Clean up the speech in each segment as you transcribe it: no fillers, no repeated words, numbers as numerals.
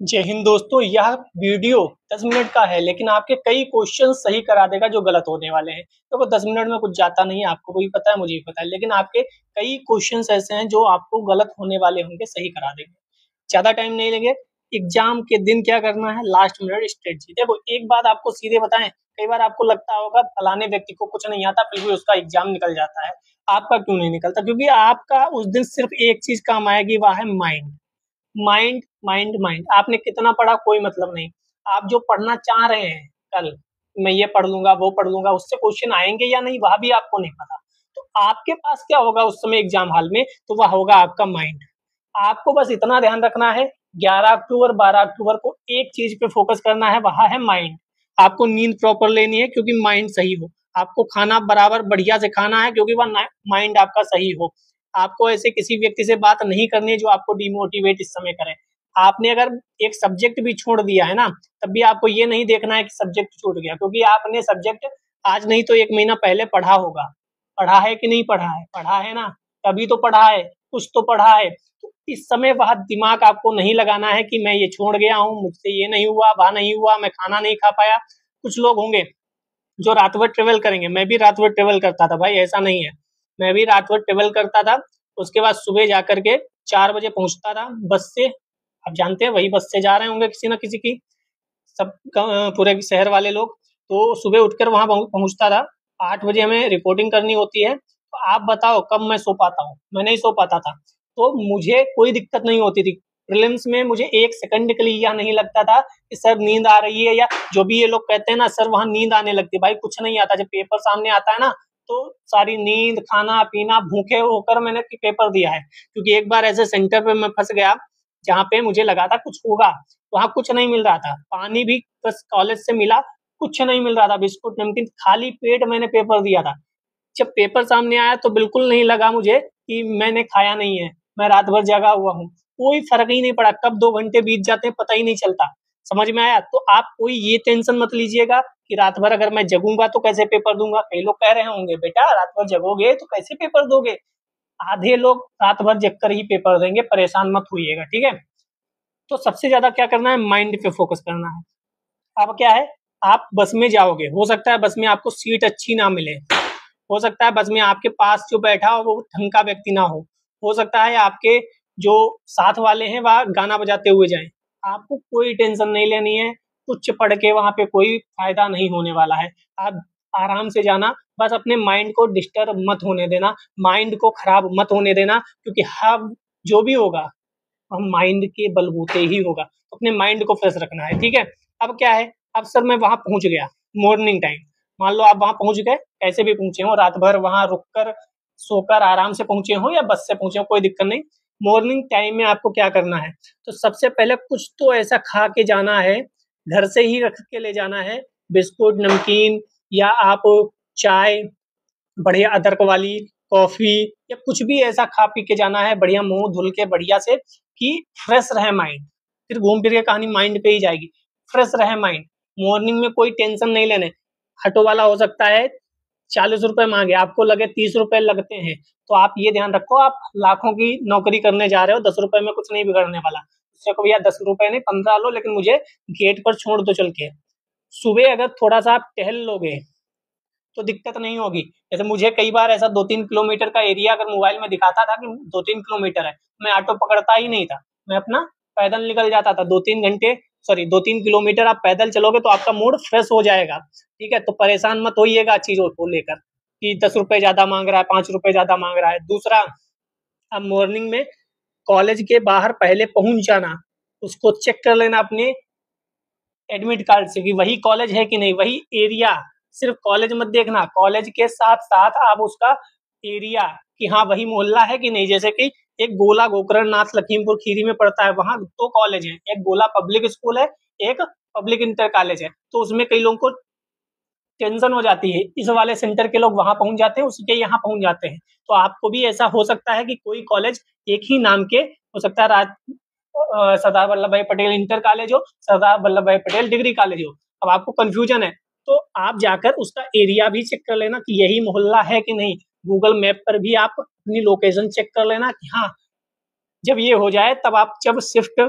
जय हिंद दोस्तों। यह वीडियो 10 मिनट का है लेकिन आपके कई क्वेश्चन सही करा देगा जो गलत होने वाले हैं। तो 10 मिनट में कुछ जाता नहीं है, आपको भी पता है, मुझे भी पता है, लेकिन आपके कई क्वेश्चंस ऐसे हैं जो आपको गलत होने वाले होंगे, सही करा देंगे। ज्यादा टाइम नहीं लेंगे। एग्जाम के दिन क्या करना है, लास्ट मिनट स्ट्रेटजी। देखो, एक बात आपको सीधे बताएं, कई बार आपको लगता होगा फलाने व्यक्ति को कुछ नहीं आता फिर भी उसका एग्जाम निकल जाता है। आपका क्यों नहीं निकलता? क्योंकि आपका उस दिन सिर्फ एक चीज काम आएगी, वह है माइंड। Mind mind mind. आपने कितना पढ़ा कोई मतलब नहीं। आप जो पढ़ना चाह रहे हैं, कल मैं ये पढ़ लूंगा वो पढ़ लूंगा, उससे क्वेश्चन आएंगे या नहीं वह भी आपको नहीं पता। तो आपके पास क्या होगा उस समय एग्जाम हॉल में? तो वह होगा आपका माइंड। आपको बस इतना ध्यान रखना है, 11 अक्टूबर 12 अक्टूबर को एक चीज पे फोकस करना है, वह है माइंड। आपको नींद प्रॉपर लेनी है क्योंकि माइंड सही हो। आपको खाना बराबर बढ़िया से खाना है क्योंकि वह माइंड आपका सही हो। आपको ऐसे किसी व्यक्ति से बात नहीं करनी है जो आपको डिमोटिवेट इस समय करे। आपने अगर एक सब्जेक्ट भी छोड़ दिया है ना, तब भी आपको ये नहीं देखना है कि सब्जेक्ट छूट गया, क्योंकि आपने सब्जेक्ट आज नहीं तो 1 महीना पहले पढ़ा होगा। पढ़ा है कि नहीं पढ़ा है? पढ़ा है ना, तभी तो पढ़ा है, कुछ तो पढ़ा है। तो इस समय वह दिमाग आपको नहीं लगाना है कि मैं ये छोड़ गया हूँ, मुझसे ये नहीं हुआ, वह नहीं हुआ, मैं खाना नहीं खा पाया। कुछ लोग होंगे जो रात भर ट्रेवल करेंगे। मैं भी रात भर ट्रेवल करता था भाई, ऐसा नहीं है। मैं भी रात भर ट्रेवल करता था। उसके बाद सुबह जाकर के 4 बजे पहुंचता था बस से। आप जानते हैं वही बस से जा रहे होंगे किसी ना किसी की, सब पूरे शहर वाले लोग। तो सुबह उठकर वहां पहुंचता था। 8 बजे हमें रिपोर्टिंग करनी होती है। तो आप बताओ कब मैं सो पाता हूँ? मैं नहीं सो पाता था। तो मुझे कोई दिक्कत नहीं होती थी। प्रीलिम्स में मुझे 1 सेकंड के लिए यह नहीं लगता था कि सर नींद आ रही है, या जो भी ये लोग कहते हैं ना सर वहां नींद आने लगती है। भाई कुछ नहीं आता। जब पेपर सामने आता है ना, तो सारी नींद, खाना पीना, भूखे होकर मैंने पेपर दिया है। क्योंकि एक बार ऐसे सेंटर पे मैं फंस गया जहाँ पे मुझे लगा था कुछ होगा। वहां कुछ नहीं मिल रहा था, पानी भी बस कॉलेज से मिला, कुछ नहीं मिल रहा था, बिस्कुट नमकीन, खाली पेट मैंने पेपर दिया था। जब पेपर सामने आया तो बिल्कुल नहीं लगा मुझे कि मैंने खाया नहीं है, मैं रात भर जगा हुआ हूँ। कोई फर्क ही नहीं पड़ा, कब 2 घंटे बीत जाते हैं पता ही नहीं चलता। समझ में आया? तो आप कोई ये टेंशन मत लीजिएगा कि रात भर अगर मैं जगूंगा तो कैसे पेपर दूंगा। कई लोग कह रहे होंगे बेटा रात भर जगोगे तो कैसे पेपर दोगे। आधे लोग रात भर जग कर ही पेपर देंगे, परेशान मत होइएगा, ठीक है। तो सबसे ज्यादा क्या करना है, माइंड पे फोकस करना है। अब क्या है, आप बस में जाओगे, हो सकता है बस में आपको सीट अच्छी ना मिले, हो सकता है बस में आपके पास जो बैठा हो वो ढंग का व्यक्ति ना हो सकता है आपके जो साथ वाले हैं वह गाना बजाते हुए जाएं। आपको कोई टेंशन नहीं लेनी है। कुछ पढ़ के वहां पे कोई फायदा नहीं होने वाला है। आप आराम से जाना, बस अपने माइंड को डिस्टर्ब मत होने देना, माइंड को खराब मत होने देना, क्योंकि हम जो भी होगा हम माइंड के बलबूते ही होगा। तो अपने माइंड को फ्रेश रखना है, ठीक है। अब क्या है, अब सर मैं वहां पहुंच गया मॉर्निंग टाइम। मान लो आप वहां पहुंच गए, कैसे भी पहुंचे हो, रात भर वहां रुककर सोकर आराम से पहुंचे हो या बस से पहुंचे हो, कोई दिक्कत नहीं। मॉर्निंग टाइम में आपको क्या करना है, तो सबसे पहले कुछ तो ऐसा खा के जाना है, घर से ही रख के ले जाना है। बिस्कुट नमकीन, या आप चाय बढ़िया अदरक वाली, कॉफी, या कुछ भी ऐसा खा पी के जाना है, बढ़िया मुंह धुल के बढ़िया से, कि फ्रेश रहे माइंड। फिर घूम फिर के कहानी माइंड पे ही जाएगी। फ्रेश रहे माइंड। मॉर्निंग में कोई टेंशन नहीं लेने। ऑटो वाला हो सकता है 40 रुपए मांगे, आपको लगे 30 रुपए लगते हैं, तो आप ये ध्यान रखो आप लाखों की नौकरी करने जा रहे हो, 10 रुपए में कुछ नहीं बिगड़ने वाला। उससे को भैया 10 रुपए नहीं 15 लो, लेकिन मुझे गेट पर छोड़ दो चल के। सुबह अगर थोड़ा सा आप टहल लोगे तो दिक्कत नहीं होगी। जैसे मुझे कई बार ऐसा 2-3 किलोमीटर का एरिया अगर मोबाइल में दिखाता था कि 2-3 किलोमीटर है, मैं ऑटो पकड़ता ही नहीं था, मैं अपना पैदल निकल जाता था। 2-3 घंटे, सॉरी 2-3 किलोमीटर आप पैदल चलोगे तो आपका मूड फ्रेश हो जाएगा, ठीक है। तो परेशान मत होइएगा चीजों को लेकर कि 10 रुपए ज्यादा मांग रहा है, 5 रुपए ज्यादा मांग रहा है। दूसरा, अब मॉर्निंग में कॉलेज के बाहर पहले पहुंच जाना, उसको चेक कर लेना अपने एडमिट कार्ड से कि वही कॉलेज है कि नहीं, वही एरिया। सिर्फ कॉलेज मत देखना, कॉलेज के साथ साथ आप उसका एरिया, कि हाँ वही मोहल्ला है कि नहीं। जैसे कि एक गोला गोकर्ण नाथ लखीमपुर खीरी में पड़ता है, वहां 2 कॉलेज है, एक गोला पब्लिक स्कूल है, एक पब्लिक इंटर कॉलेज है। तो उसमें कई लोगों को टेंशन हो जाती है, इस वाले सेंटर के लोग वहां पहुंच जाते हैं, उसके यहाँ पहुंच जाते हैं। तो आपको भी ऐसा हो सकता है कि कोई कॉलेज एक ही नाम के हो सकता है, सरदार वल्लभ भाई पटेल इंटर कॉलेज हो, सरदार वल्लभ भाई पटेल डिग्री कॉलेज हो। अब आपको कंफ्यूजन है तो आप जाकर उसका एरिया भी चेक कर लेना कि यही मोहल्ला है कि नहीं। गूगल मैप पर भी आप अपनी लोकेशन चेक कर लेना कि हाँ, जब ये हो जाए तब आप जब शिफ्ट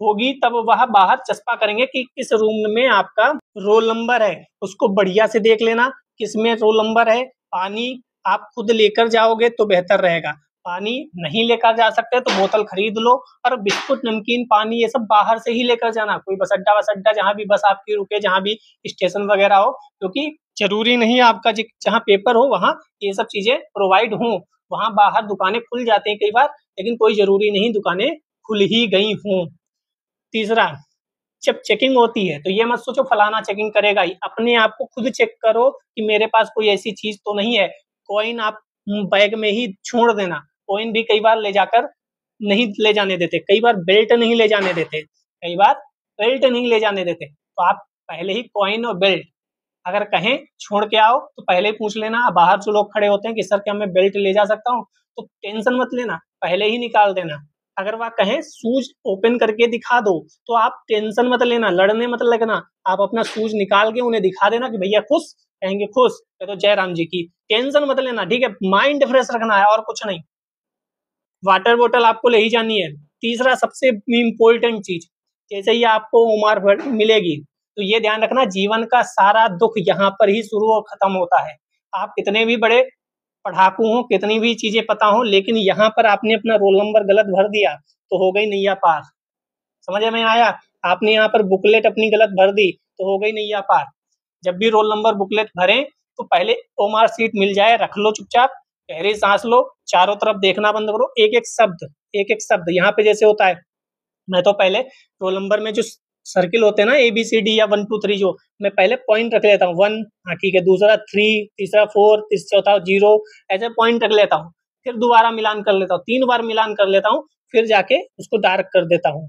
होगी तब वह बाहर चस्पा करेंगे कि किस रूम में आपका रोल नंबर है, उसको बढ़िया से देख लेना किसमें रोल नंबर है। पानी आप खुद लेकर जाओगे तो बेहतर रहेगा, पानी नहीं लेकर जा सकते तो बोतल खरीद लो, और बिस्कुट नमकीन पानी ये सब बाहर से ही लेकर जाना। कोई बस अड्डा वस अड्डा जहाँ भी बस आपकी रुके, जहाँ भी स्टेशन वगैरह हो, क्योंकि जरूरी नहीं आपका जहाँ पेपर हो वहाँ ये सब चीजें प्रोवाइड हों। वहाँ बाहर दुकानें खुल जाती हैं कई बार, लेकिन कोई जरूरी नहीं दुकानें खुल ही गई हों। तीसरा, जब चेकिंग होती है तो ये मत सोचो फलाना चेकिंग करेगा ही, अपने आप को खुद चेक करो कि मेरे पास कोई ऐसी चीज तो नहीं है। कॉइन आप बैग में ही छोड़ देना, कॉइन भी कई बार ले जाकर नहीं ले जाने देते, कई बार बेल्ट नहीं ले जाने देते, कई बार बेल्ट नहीं ले जाने देते, तो आप पहले ही कॉइन और बेल्ट अगर कहें छोड़ के आओ तो पहले ही पूछ लेना। बाहर जो लोग खड़े होते हैं कि सर क्या मैं बेल्ट ले जा सकता हूँ, तो टेंशन मत लेना, पहले ही निकाल देना। अगर वह कहें शूज ओपन करके दिखा दो तो आप टेंशन मत लेना, लड़ने मत लगना, आप अपना शूज निकाल के उन्हें दिखा देना कि भैया खुश, कहेंगे खुश, तो जय राम जी की। टेंशन मत लेना, ठीक है, माइंड फ्रेश रखना है और कुछ नहीं। वाटर बोतल आपको ले ही जानी है। तीसरा सबसे इम्पोर्टेंट चीज, जैसे ही आपको उम्र मिलेगी तो ये ध्यान रखना जीवन का सारा दुख यहाँ पर ही शुरू और खत्म होता है। आप कितने भी बड़े पढ़ाकू हो, कितनी भी चीजें पता हो, लेकिन यहाँ पर आपने अपना रोल नंबर गलत भर दिया तो हो गई नैया पार। समझ में आया? आपने यहाँ पर बुकलेट अपनी गलत भर दी तो हो गई नैया पार। जब भी रोल नंबर बुकलेट भरें तो पहले ओमार सीट मिल जाए रख लो चुपचाप, गहरी सांस लो, चारों तरफ देखना बंद करो, एक एक शब्द यहाँ पे जैसे होता है, मैं तो पहले रोल नंबर में जो सर्किल होते हैं ना ABCD या 1 2 3, जो मैं पहले पॉइंट रख लेता हूँ 1, हाँ ठीक है, दूसरा 3, तीसरा 4, चौथा 0, ऐसे पॉइंट रख लेता हूँ, फिर दोबारा मिलान कर लेता हूँ, 3 बार मिलान कर लेता हूँ, फिर जाके उसको डार्क कर देता हूँ।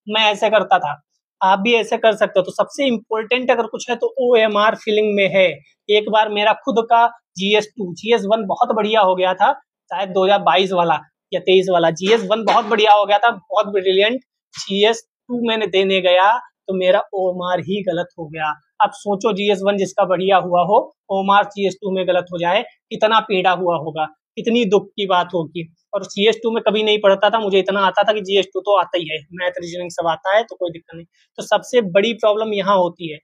मैं ऐसे करता था, आप भी ऐसे कर सकते हो। तो सबसे इम्पोर्टेंट अगर कुछ है तो OMR फीलिंग में है। एक बार मेरा खुद का GS1 बहुत बढ़िया हो गया था, शायद 2022 वाला या 23 वाला। GS1 बहुत बढ़िया हो गया था, बहुत ब्रिलियंट। GS2 मैंने देने गया तो मेरा OMR ही गलत हो गया। अब सोचो GS1 जिसका बढ़िया हुआ हो, OMR GS2 में गलत हो जाए, कितना पीड़ा हुआ होगा, कितनी दुख की बात होगी। और GS2 में कभी नहीं पढ़ता था, मुझे इतना आता था कि GS2 तो आता ही है, मैथ रीजनिंग सब आता है तो कोई दिक्कत नहीं। तो सबसे बड़ी प्रॉब्लम यहाँ होती है,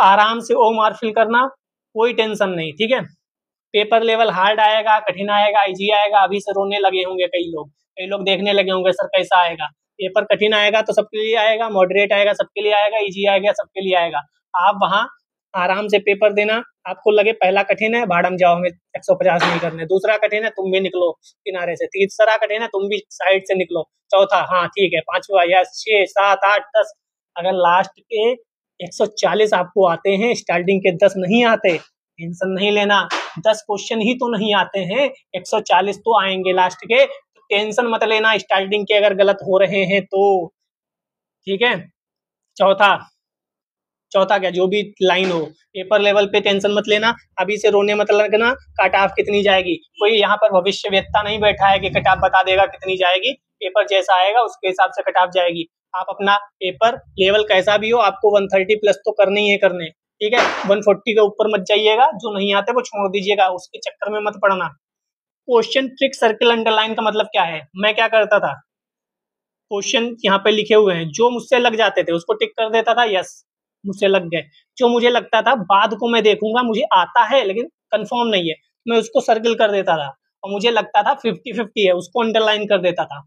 आराम से OMR फिल करना, कोई टेंशन नहीं, ठीक है। पेपर लेवल हार्ड आएगा, कठिन आएगा, इजी आएगा, अभी से रोने लगे होंगे कई लोग देखने लगे होंगे सर कैसा आएगा। पेपर कठिन आएगा तो सबके लिए आएगा, मॉडरेट आएगा सबके लिए आएगा, इजी आएगा सबके लिए आएगा। आप वहाँ आराम से पेपर देना, आपको लगे पहला कठिन है भाड़म जाओ, हमें 150 नहीं करने, दूसरा कठिन है तुम भी निकलो किनारे से, तीसरा कठिन है तुम भी साइड से निकलो, चौथा हाँ ठीक है, पांचवा या 6 7 8 10, अगर लास्ट के 140 आपको आते हैं, स्टार्टिंग के 10 नहीं आते, टेंशन नहीं लेना। 10 क्वेश्चन ही तो नहीं आते हैं, 140 तो आएंगे लास्ट के, तो टेंशन मत लेना स्टार्टिंग के अगर गलत हो रहे हैं तो, ठीक है। चौथा चौथा क्या, जो भी लाइन हो, पेपर लेवल पे टेंशन मत लेना, अभी से रोने मत लगना कट ऑफ कितनी जाएगी। कोई यहाँ पर भविष्य वेत्ता नहीं बैठा है कि कट ऑफ बता देगा कितनी जाएगी, पेपर जैसा आएगा उसके हिसाब से कट ऑफ जाएगी। आप अपना पेपर लेवल कैसा भी हो, आपको 130 प्लस तो करने ही है करने, ठीक है। 140 के ऊपर मत जाइएगा, जो नहीं आते वो छोड़ दीजिएगा, उसके चक्कर में मत पड़ना। क्वेश्चन ट्रिक सर्किल अंडरलाइन का मतलब क्या है, मैं क्या करता था, क्वेश्चन यहाँ पे लिखे हुए हैं, जो मुझसे लग जाते थे उसको टिक कर देता था, यस मुझसे लग गए। जो मुझे लगता था बाद को मैं देखूंगा, मुझे आता है लेकिन कंफर्म नहीं है, मैं उसको सर्किल कर देता था। और मुझे लगता था 50-50 है, उसको अंडरलाइन कर देता था।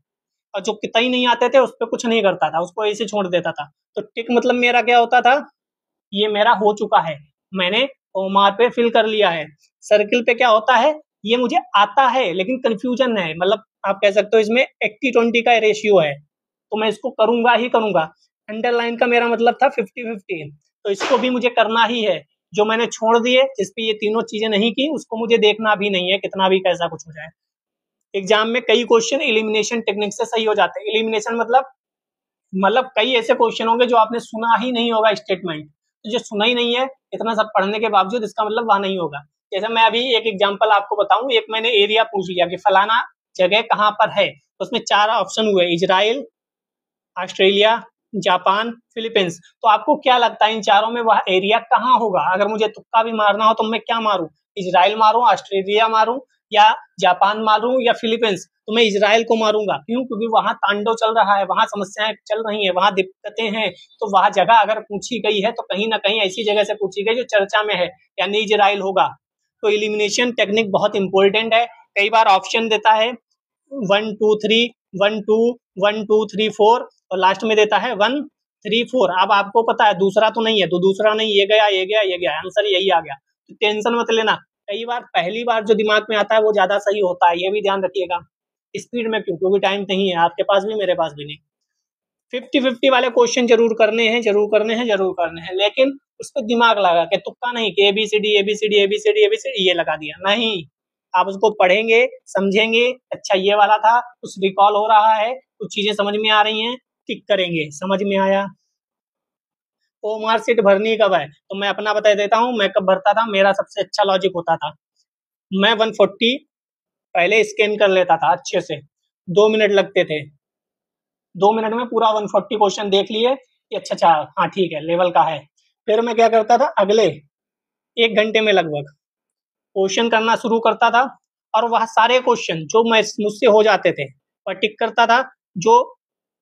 और जो कितना नहीं आते थे उस पर कुछ नहीं करता था, उसको ऐसे छोड़ देता था। तो टिक मतलब मेरा क्या होता था, ये मेरा हो चुका है, मैंने ओमार पे फिल कर लिया है। सर्किल पे क्या होता है, ये मुझे आता है लेकिन कंफ्यूजन है, मतलब आप कह सकते हो इसमें 80-20 का रेशियो है, तो मैं इसको करूंगा ही करूंगा। अंडरलाइन का मेरा मतलब था 50-50, तो इसको भी मुझे करना ही है। जो मैंने छोड़ दिए, जिस पे ये तीनों चीजें नहीं की, उसको मुझे देखना भी नहीं है, कितना भी कैसा कुछ हो जाए। एग्जाम में कई क्वेश्चन एलिमिनेशन टेक्निक से सही हो जाते हैं। एलिमिनेशन मतलब कई ऐसे क्वेश्चन होंगे जो आपने सुना ही नहीं होगा स्टेटमेंट, तो जो सुना ही नहीं है इतना सब पढ़ने के बावजूद, इसका मतलब वहां नहीं होगा। जैसे मैं अभी एक एग्जांपल आपको बताऊं, एक मैंने एरिया पूछ लिया कि फलाना जगह कहाँ पर है, तो उसमें 4 ऑप्शन हुए, इजराइल, ऑस्ट्रेलिया, जापान, फिलीपींस। तो आपको क्या लगता है इन चारों में वह एरिया कहाँ होगा? अगर मुझे तुक्का भी मारना हो तो मैं क्या मारूं, इजराइल मारूं, ऑस्ट्रेलिया मारूं या जापान मारूं या फिलीपींस, तो मैं इजराइल को मारूंगा। क्यों? क्योंकि वहां तांडव चल रहा है, वहां समस्याएं चल रही हैं, वहां दिक्कतें हैं, तो वहां जगह अगर पूछी गई है तो कहीं ना कहीं ऐसी जगह से पूछी गई जो चर्चा में है, यानी इजराइल होगा। तो एलिमिनेशन टेक्निक बहुत इंपॉर्टेंट है। कई बार ऑप्शन देता है 1 2 3, 1 2 1 2 3 4 और लास्ट में देता है 1 3 4। अब आपको पता है दूसरा तो नहीं है, तो दूसरा नहीं, ये गया ये गया ये गया, आंसर यही आ गया, तो टेंशन मत लेना। कई बार पहली बार जो दिमाग में आता है वो ज्यादा सही होता है, ये भी ध्यान रखिएगा। स्पीड में क्यों? क्योंकि टाइम नहीं है आपके पास भी, मेरे पास भी नहीं। 50-50 वाले क्वेश्चन जरूर करने हैं, जरूर करने हैं, जरूर करने हैं, लेकिन उस पर दिमाग लगा के, तुक्का नहीं कि एबीसीडी एबीसीडी एबीसीडी एबीसीडी ये लगा दिया, नहीं। आप उसको पढ़ेंगे, समझेंगे, अच्छा ये वाला था, कुछ रिकॉल हो रहा है, कुछ चीजें समझ में आ रही हैं, टिक करेंगे, समझ में आया। ओमार सीट भरनी कब है? तो मैं अपना बता देता हूँ, मैं कब भरता था। मेरा सबसे अच्छा लॉजिक होता था, मैं 140 पहले स्कैन कर लेता था अच्छे से, 2 मिनट लगते थे, 2 मिनट में पूरा 140 क्वेश्चन देख लिए कि अच्छा अच्छा हाँ ठीक है, लेवल का है। फिर मैं क्या करता था, अगले 1 घंटे में लगभग क्वेश्चन करना शुरू करता था, और वह सारे क्वेश्चन जो मैं मुझसे हो जाते थे वह टिक करता था, जो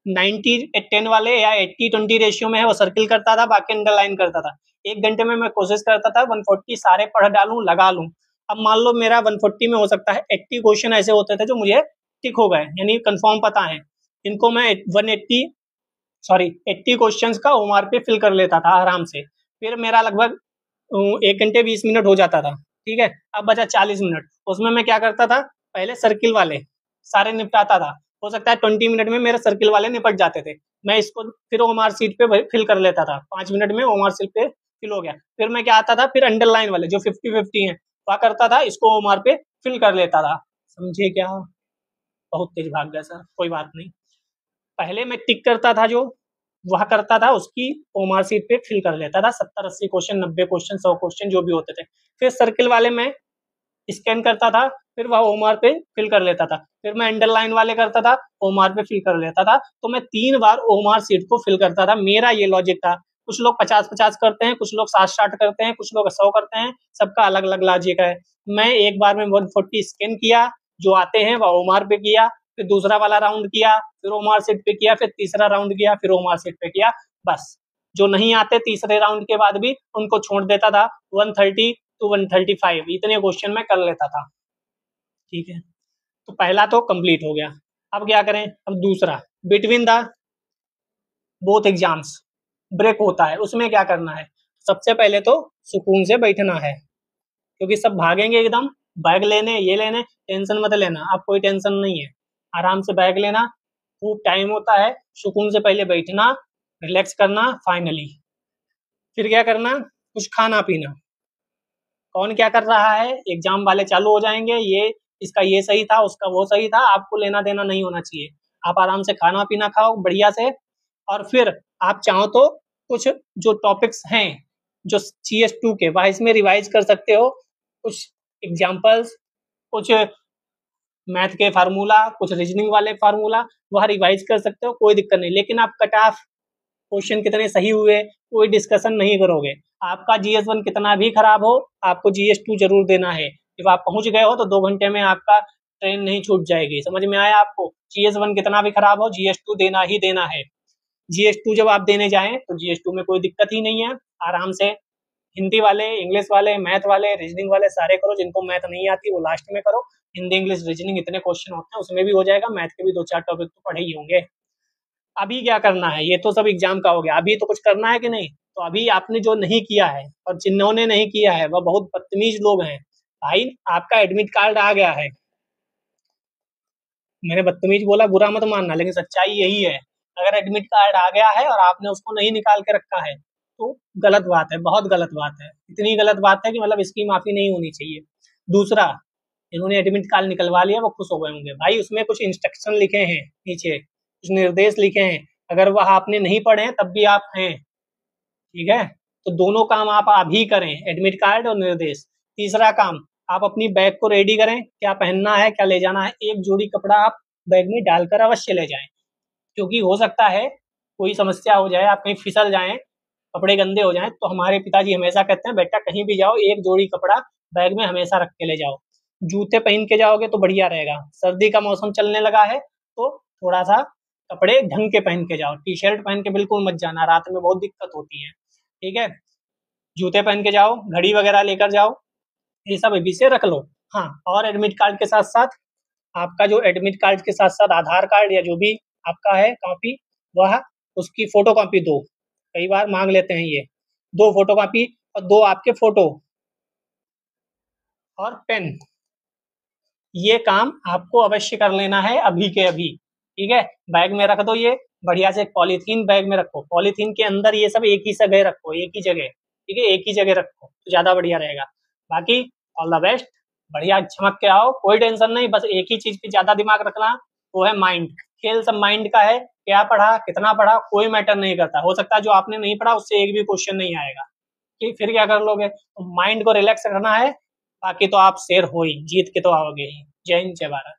90-10 वाले या 80-20 रेशियो में है वो सर्किल करता था, बाकी अंडरलाइन करता था। 1 घंटे में मैं कोशिश करता था 140 सारे पढ़ डालूं, लगा लूं। अब मान लो मेरा 140 में हो सकता है 80 क्वेश्चन ऐसे होते थे जो मुझे टिक हो गए, यानी कंफर्म पता है, इनको मैं 80 क्वेश्चंस का ओमार पे फिल कर लेता था आराम से। फिर मेरा लगभग 1 घंटे 20 मिनट हो जाता था, ठीक है। अब बचा 40 मिनट, उसमें मैं क्या करता था, पहले सर्किल वाले सारे निपटाता था, हो सकता है 20 मिनट में मेरे सर्किल वाले निपट जाते थे। मैं इसको फिर ओमार सीट पे फिल कर लेता था, 5 मिनट में ओमार सीट पे फिल हो गया। फिर मैं क्या आता था, फिर अंडरलाइन वाले जो 50-50 है वह करता था, इसको ओमार पे फिल कर लेता था। समझे क्या? बहुत तेज भाग गया सर, कोई बात नहीं। पहले मैं टिक करता था, जो वह करता था उसकी ओमार सीट पे फिल कर लेता था, 70-80 क्वेश्चन, 90 क्वेश्चन, 100 क्वेश्चन जो भी होते थे। फिर सर्किल वाले में स्कैन करता था, फिर वह ओमार पे फिल कर लेता था। फिर मैं अंडरलाइन वाले करता था, ओमार पे फिल कर लेता था। तो मैं 3 बार ओमार सीट को फिल करता था, मेरा ये लॉजिक था। कुछ लोग 50-50 करते हैं, कुछ लोग 60-60 करते हैं, कुछ लोग 100 करते हैं, सबका अलग अलग लॉजिक है। मैं एक बार में 140 स्कैन किया, जो आते हैं वह ओमार पे किया, फिर दूसरा वाला राउंड किया, फिर ओमार सीट पे किया, फिर तीसरा राउंड किया, फिर ओमार सीट पे किया, बस। जो नहीं आते तीसरे राउंड के बाद भी उनको छोड़ देता था। 130 to 135 इतने क्वेश्चन मैं कर लेता था, ठीक है। तो पहला तो कंप्लीट हो गया। अब क्या करें? अब दूसरा, between the both exams break होता है, उसमें क्या करना है? सबसे पहले तो सुकून से बैठना है, क्योंकि सब भागेंगे एकदम बैग लेने, ये लेने, टेंशन मत लेना, आप कोई टेंशन नहीं है, आराम से बैग लेना, खूब टाइम होता है, सुकून से पहले बैठना, रिलैक्स करना। फाइनली फिर क्या करना? कुछ खाना पीना। कौन क्या कर रहा है, एग्जाम वाले चालू हो जाएंगे, ये इसका ये सही था, उसका वो सही था, आपको लेना देना नहीं होना चाहिए। आप आराम से खाना पीना खाओ बढ़िया से, और फिर आप चाहो तो कुछ जो टॉपिक्स हैं जो CS2 के, वह इसमें रिवाइज कर सकते हो, कुछ एग्जाम्पल्स, कुछ मैथ के फार्मूला, कुछ रीजनिंग वाले फार्मूला, वह रिवाइज कर सकते हो, कोई दिक्कत नहीं। लेकिन आप कट ऑफ क्वेश्चन कितने सही हुए कोई डिस्कशन नहीं करोगे। आपका GS1 कितना भी खराब हो, आपको GS2 जरूर देना है। जब आप पहुंच गए हो तो 2 घंटे में आपका ट्रेन नहीं छूट जाएगी। समझ में आया आपको? GS1 कितना भी खराब हो, GS2 देना ही देना है। GS2 जब आप देने जाएं तो GS2 में कोई दिक्कत ही नहीं है, आराम से हिंदी वाले, इंग्लिश वाले, मैथ वाले, रीजनिंग वाले सारे करो। जिनको मैथ नहीं आती वो लास्ट में करो। हिंदी, इंग्लिश, रीजनिंग इतने क्वेश्चन होते हैं, उसमें भी हो जाएगा। मैथ के भी 2-4 टॉपिक तो पढ़े ही होंगे। अभी क्या करना है? ये तो सब एग्जाम का हो गया, अभी तो कुछ करना है कि नहीं? तो अभी आपने जो नहीं किया है और जिन्होंने नहीं किया है वह बहुत बदतमीज लोग हैं। भाई आपका एडमिट कार्ड आ गया है, मैंने बदतमीज बोला, बुरा मत मानना, लेकिन सच्चाई यही है। अगर एडमिट कार्ड आ गया है और आपने उसको नहीं निकाल के रखा है तो गलत बात है, बहुत गलत बात है। इतनी गलत बात है कि मतलब इसकी माफी नहीं होनी चाहिए। दूसरा, इन्होंने एडमिट कार्ड निकलवा लिया, वो खुश हो गए होंगे। भाई उसमें कुछ इंस्ट्रक्शन लिखे हैं नीचे, कुछ निर्देश लिखे हैं, अगर वह आपने नहीं पढ़े हैं तब भी आप हैं, ठीक है। तो दोनों काम आप अभी करें, एडमिट कार्ड और निर्देश। तीसरा काम, आप अपनी बैग को रेडी करें, क्या पहनना है, क्या ले जाना है। एक जोड़ी कपड़ा आप बैग में डालकर अवश्य ले जाएं, क्योंकि हो सकता है कोई समस्या हो जाए, आप कहीं फिसल जाएं, कपड़े गंदे हो जाएं। तो हमारे पिताजी हमेशा कहते हैं, बेटा कहीं भी जाओ एक जोड़ी कपड़ा बैग में हमेशा रख के ले जाओ। जूते पहन के जाओगे तो बढ़िया रहेगा। सर्दी का मौसम चलने लगा है तो थोड़ा सा कपड़े ढंग के पहन के जाओ। टी शर्ट पहन के बिल्कुल मत जाना, रात में बहुत दिक्कत होती है। ठीक है, जूते पहन के जाओ, घड़ी वगैरह लेकर जाओ, ये सब अभी से रख लो। हाँ, और एडमिट कार्ड के साथ साथ आपका जो एडमिट कार्ड के साथ साथ आधार कार्ड या जो भी आपका है कॉपी, वह उसकी फोटो कॉपी दो। कई बार मांग लेते हैं ये, दो फोटो कॉपी और दो आपके फोटो और पेन। ये काम आपको अवश्य कर लेना है अभी के अभी। ठीक है, बैग में रख दो ये, बढ़िया से पॉलीथीन बैग में रखो, पॉलीथीन के अंदर ये सब एक ही जगह रखो, एक ही जगह। ठीक है, एक ही जगह रखो तो ज्यादा बढ़िया रहेगा। बाकी ऑल द बेस्ट, बढ़िया चमक के आओ, कोई टेंशन नहीं। बस एक ही चीज पे ज्यादा दिमाग रखना, वो है माइंड। खेल सब माइंड का है, क्या पढ़ा कितना पढ़ा कोई मैटर नहीं करता। हो सकता है जो आपने नहीं पढ़ा उससे एक भी क्वेश्चन नहीं आएगा, कि फिर क्या कर लोगे। तो माइंड को रिलैक्स रखना है, बाकी तो आप शेर हो ही, जीत के तो आओगे ही। जय हिंद, जय भारत।